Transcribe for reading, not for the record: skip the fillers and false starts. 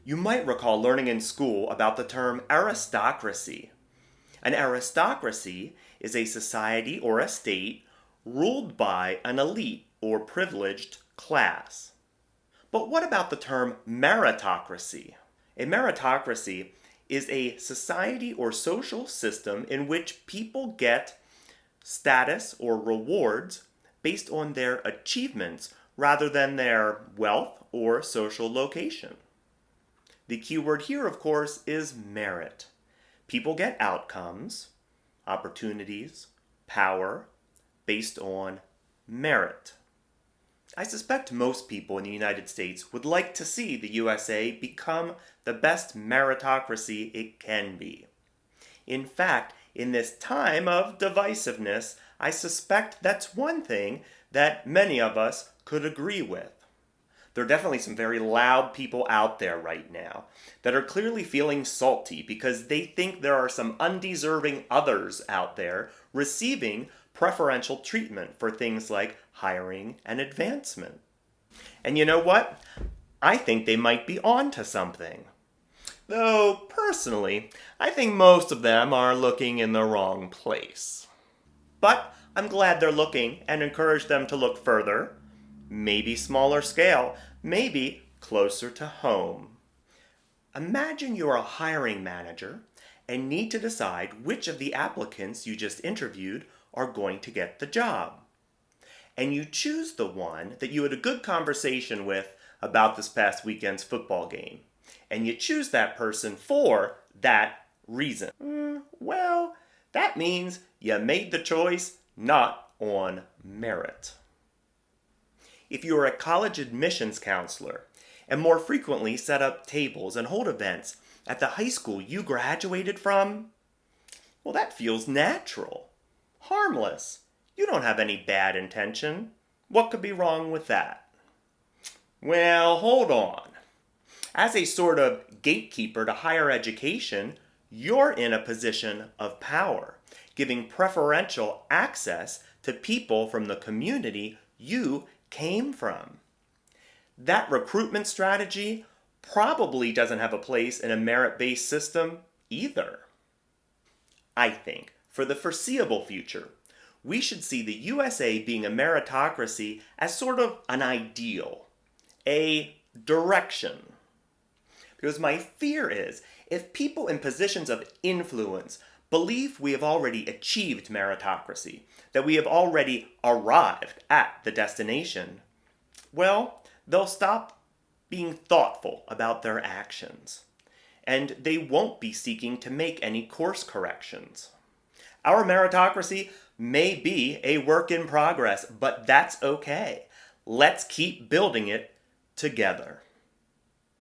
You might recall learning in school about the term aristocracy. An aristocracy is a society or a state ruled by an elite or privileged class. But what about the term meritocracy? A meritocracy is a society or social system in which people get status or rewards based on their achievements rather than their wealth or social location. The key word here, of course, is merit. People get outcomes, opportunities, power based on merit. I suspect most people in the United States would like to see the USA become the best meritocracy it can be. In fact, in this time of divisiveness, I suspect that's one thing that many of us could agree with. There are definitely some very loud people out there right now that are clearly feeling salty because they think there are some undeserving others out there receiving preferential treatment for things like hiring and advancement. And you know what? I think they might be onto something. Though, personally, I think most of them are looking in the wrong place. But I'm glad they're looking and encourage them to look further, maybe smaller scale, maybe closer to home. Imagine you're a hiring manager and need to decide which of the applicants you just interviewed are going to get the job. And you choose the one that you had a good conversation with about this past weekend's football game. And you choose that person for that reason. Well, that means you made the choice not on merit. If you are a college admissions counselor and more frequently set up tables and hold events at the high school you graduated from, well, that feels natural, harmless. You don't have any bad intention. What could be wrong with that? Well, hold on. As a sort of gatekeeper to higher education, you're in a position of power, giving preferential access to people from the community you came from. That recruitment strategy probably doesn't have a place in a merit-based system either. I think, for the foreseeable future, we should see the USA being a meritocracy as sort of an ideal, a direction. Because my fear is, if people in positions of influence believe we have already achieved meritocracy, that we have already arrived at the destination, well, they'll stop being thoughtful about their actions, and they won't be seeking to make any course corrections. Our meritocracy may be a work in progress, but that's okay. Let's keep building it together.